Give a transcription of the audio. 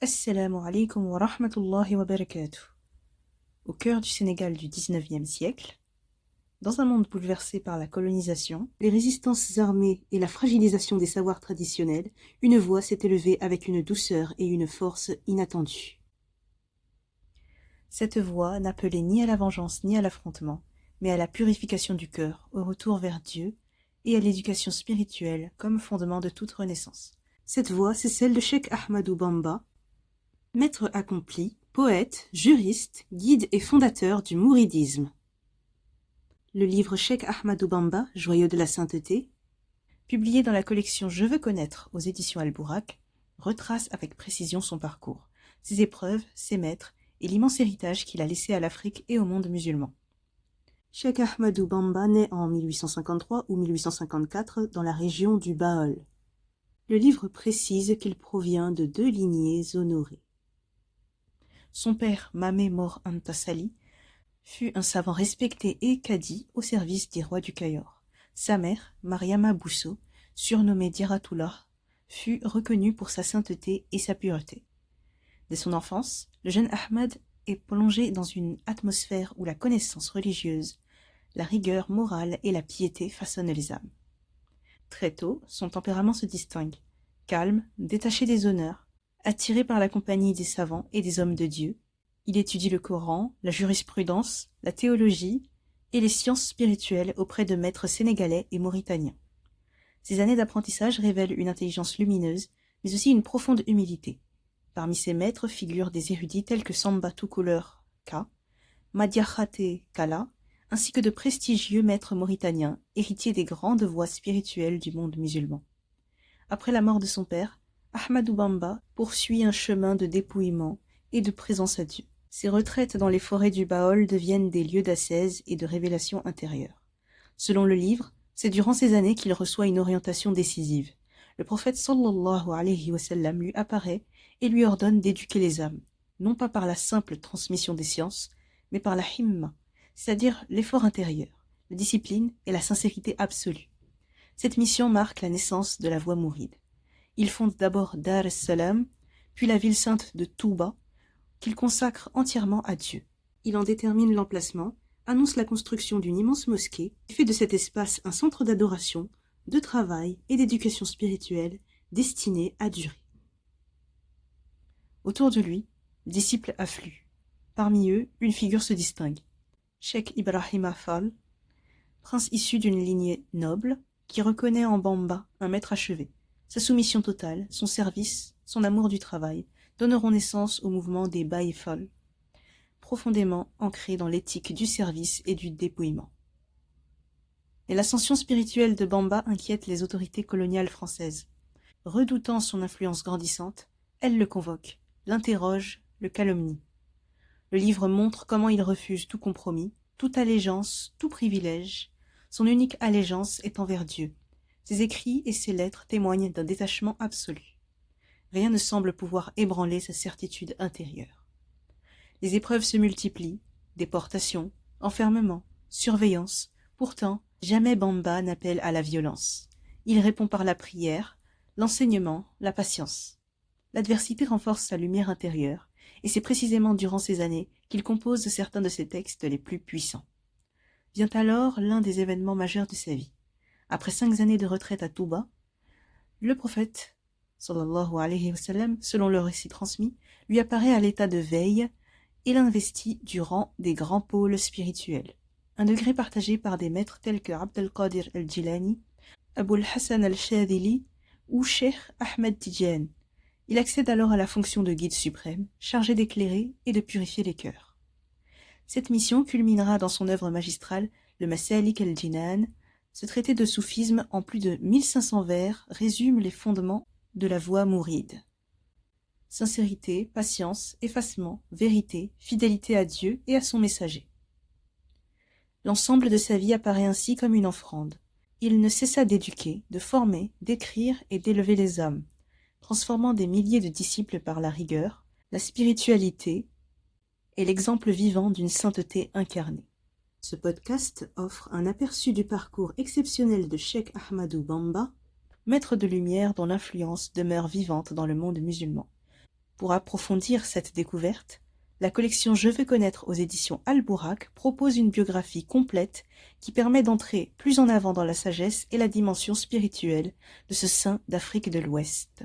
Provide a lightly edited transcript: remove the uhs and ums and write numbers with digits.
Assalamu alaikum wa rahmatullahi wa barakatuh. Au cœur du Sénégal du XIXe siècle, dans un monde bouleversé par la colonisation, les résistances armées et la fragilisation des savoirs traditionnels, une voix s'est élevée avec une douceur et une force inattendues. Cette voix n'appelait ni à la vengeance ni à l'affrontement, mais à la purification du cœur, au retour vers Dieu et à l'éducation spirituelle comme fondement de toute renaissance. Cette voix, c'est celle de Cheikh Ahmadou Bamba, maître accompli, poète, juriste, guide et fondateur du mouridisme. Le livre Cheikh Ahmadou Bamba, joyau de la sainteté, publié dans la collection Je veux connaître aux éditions Al-Bourak, retrace avec précision son parcours, ses épreuves, ses maîtres et l'immense héritage qu'il a laissé à l'Afrique et au monde musulman. Cheikh Ahmadou Bamba naît en 1853 ou 1854 dans la région du Baol. Le livre précise qu'il provient de 2 lignées honorées. Son père, Mamé Mor Anta Sali, fut un savant respecté et cadi au service des rois du Cayor. Sa mère, Mariama Bousso, surnommée Diaratullah, fut reconnue pour sa sainteté et sa pureté. Dès son enfance, le jeune Ahmad est plongé dans une atmosphère où la connaissance religieuse, la rigueur morale et la piété façonnent les âmes. Très tôt, son tempérament se distingue. Calme, détaché des honneurs, attiré par la compagnie des savants et des hommes de Dieu, il étudie le Coran, la jurisprudence, la théologie et les sciences spirituelles auprès de maîtres sénégalais et mauritaniens. Ces années d'apprentissage révèlent une intelligence lumineuse, mais aussi une profonde humilité. Parmi ses maîtres figurent des érudits tels que Samba Toucouleur Ka, Madiakhate Kala, ainsi que de prestigieux maîtres mauritaniens, héritiers des grandes voies spirituelles du monde musulman. Après la mort de son père, Ahmadou Bamba poursuit un chemin de dépouillement et de présence à Dieu. Ses retraites dans les forêts du Baol deviennent des lieux d'ascèse et de révélation intérieure. Selon le livre, c'est durant ces années qu'il reçoit une orientation décisive. Le prophète sallallahu alayhi wa sallam lui apparaît et lui ordonne d'éduquer les âmes, non pas par la simple transmission des sciences, mais par la himma, c'est-à-dire l'effort intérieur, la discipline et la sincérité absolue. Cette mission marque la naissance de la voie mouride. Il fonde d'abord Dar es-Salam, puis la ville sainte de Touba, qu'il consacre entièrement à Dieu. Il en détermine l'emplacement, annonce la construction d'une immense mosquée, et fait de cet espace un centre d'adoration, de travail et d'éducation spirituelle destiné à durer. Autour de lui, les disciples affluent. Parmi eux, une figure se distingue. Cheikh Ibrahima Fall, prince issu d'une lignée noble, qui reconnaît en Bamba un maître achevé. Sa soumission totale, son service, son amour du travail donneront naissance au mouvement des Baye Fall, profondément ancré dans l'éthique du service et du dépouillement. Et l'ascension spirituelle de Bamba inquiète les autorités coloniales françaises. Redoutant son influence grandissante, elles le convoquent, l'interrogent, le calomnient. Le livre montre comment il refuse tout compromis, toute allégeance, tout privilège. Son unique allégeance est envers Dieu. Ses écrits et ses lettres témoignent d'un détachement absolu. Rien ne semble pouvoir ébranler sa certitude intérieure. Les épreuves se multiplient, déportations, enfermements, surveillance. Pourtant, jamais Bamba n'appelle à la violence. Il répond par la prière, l'enseignement, la patience. L'adversité renforce sa lumière intérieure, et c'est précisément durant ces années qu'il compose certains de ses textes les plus puissants. Vient alors l'un des événements majeurs de sa vie. Après 5 années de retraite à Touba, le prophète, sallallahu alayhi wa sallam, selon le récit transmis, lui apparaît à l'état de veille et l'investit du rang des grands pôles spirituels, un degré partagé par des maîtres tels que Abd al-Qadir al-Jilani, Abul Hassan al-Shadhili ou Cheikh Ahmed Tidiane. Il accède alors à la fonction de guide suprême, chargé d'éclairer et de purifier les cœurs. Cette mission culminera dans son œuvre magistrale, le Masalik al-Jinan. Ce traité de soufisme en plus de 1500 vers résume les fondements de la voie mouride. Sincérité, patience, effacement, vérité, fidélité à Dieu et à son messager. L'ensemble de sa vie apparaît ainsi comme une offrande. Il ne cessa d'éduquer, de former, d'écrire et d'élever les âmes, transformant des milliers de disciples par la rigueur, la spiritualité et l'exemple vivant d'une sainteté incarnée. Ce podcast offre un aperçu du parcours exceptionnel de Cheikh Ahmadou Bamba, maître de lumière dont l'influence demeure vivante dans le monde musulman. Pour approfondir cette découverte, la collection Je veux connaître aux éditions Al-Bourak propose une biographie complète qui permet d'entrer plus en avant dans la sagesse et la dimension spirituelle de ce saint d'Afrique de l'Ouest.